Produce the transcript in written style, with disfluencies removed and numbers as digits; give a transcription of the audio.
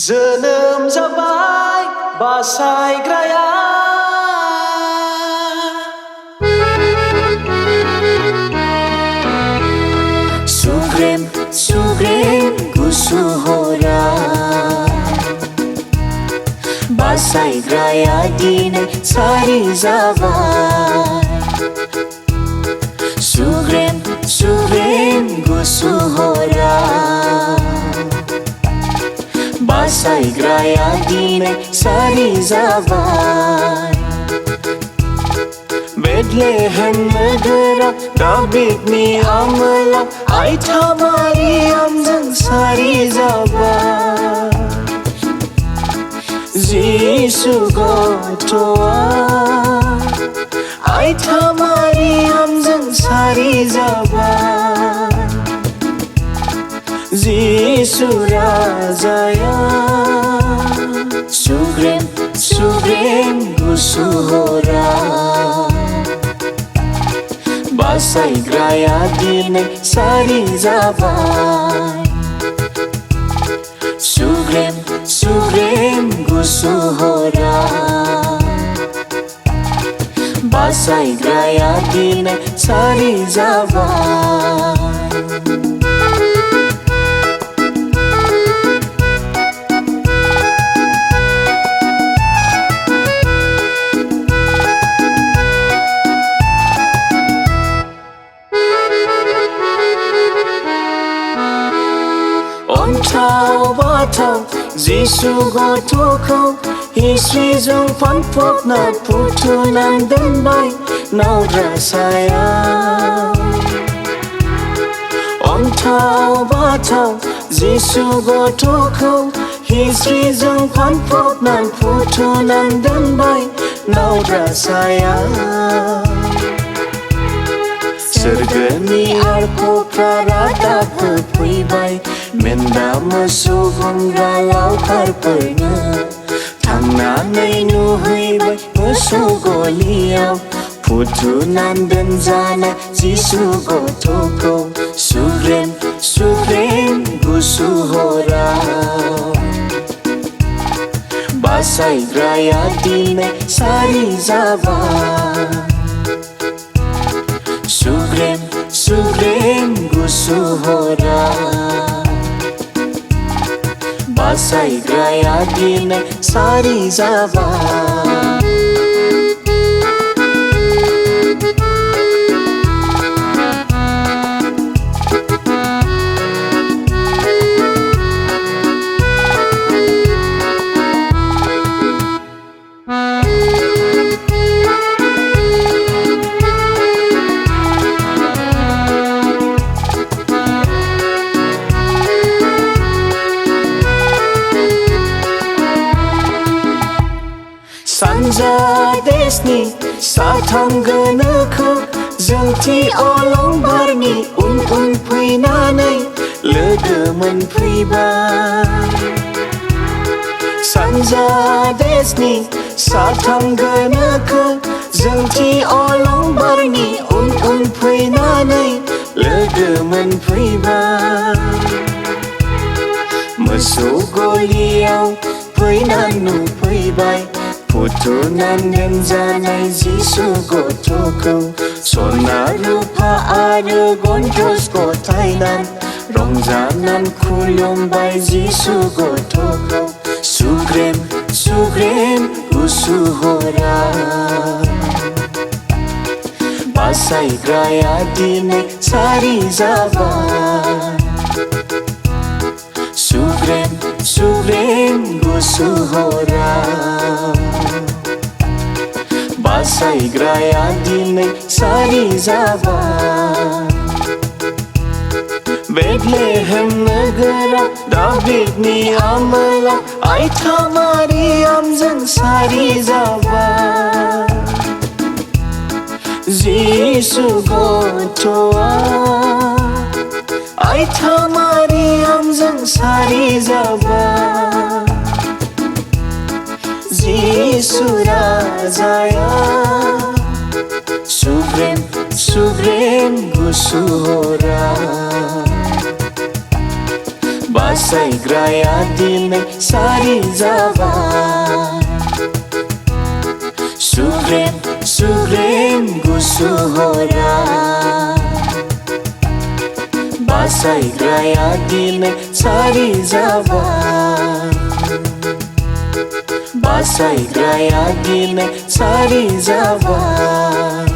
जोनोम जाबाय बासायग्राया सुग्रेम सुग्रेम गुसु हरा बासायग्राया दिनै सारि जाबाय सुग्रेम सुग्रेम गुसु हरा बासायग्राया दिनै सारि जाबाय बेथलेहेम नोगोराव दाबिदनि आमोलाव आइथा मारियामजों सारि जाबाय जिसु गथ'आ आइथा मारियामजों सारि जाबाय जिसु राजाया सुग्रेम सुग्रेम गुसु हरा बासायग्राया दिनै सारि जाबाय सुग्रेम सुग्रेम गुसु हरा बासायग्राया दिनै सारि जाबाय अन्थाव बाथाव जिसु गथ'खौ हिस्ट्रिजों फानफबना फुथुनानै दोनबाय नावद्रा सायाव अन्थाव बाथाव जिसु गथ'खौ हिस्ट्रिजों फानफबना फुथुनानै दोनबाय नावद्रा सायाव सोरगोनि आरखफ्रा रादाब होफैबाय मेन्दा मोसौ गुमग्रा लावखारफोरनो थांनानै नुहैबाय मोसौ गलियाव फुथुनानै दोनजानाय जिसु गथ'खौ सुग्रेम सुग्रेम गुसु हरा बासायग्राया दिनै सारि जाबाय सुग्रेम सुग्रेम गुसु हरा बासायग्राया दिनै सारि जाबाय सानजा देशनि साथाम गोनोखो जोंथि अलंबारनि उन उन फैनानै लोगो मोनफैबाय सानजा देशनि साथाम गोनोखो जोंथि अलंबारनि उन उन फैनानै लोगो मोनफैबाय मोसौ गलियाव फैनानै नुफैबाय फुथुनानै दोनजानाय जिसु गथ'खौ सना रुफा आरो गन्थस गथायनानै रंजानानै खुलुमबाय जिसु गथ'खौ सुग्रेम सुग्रेम गुसु हरा बासायग्राया दिनै सारि जाबाय सुग्रेम सुग्रेम गुसु हरा बासायग्राया दिनै सारि जाबाय बेथलेहेम नोगोराव दाबिदनि आमोलाव आइथा मारियामजों सारि जाबाय जिसु गथ'आ आइथा मारियामजों सारि जाबाय जिसु राजाया सुग्रेम सुग्रेम गुसु हरा Basagraya dinai sari jaba Sugrem sugrem gusuhora Basagraya dinai sari jaba Basagraya dinai sari jaba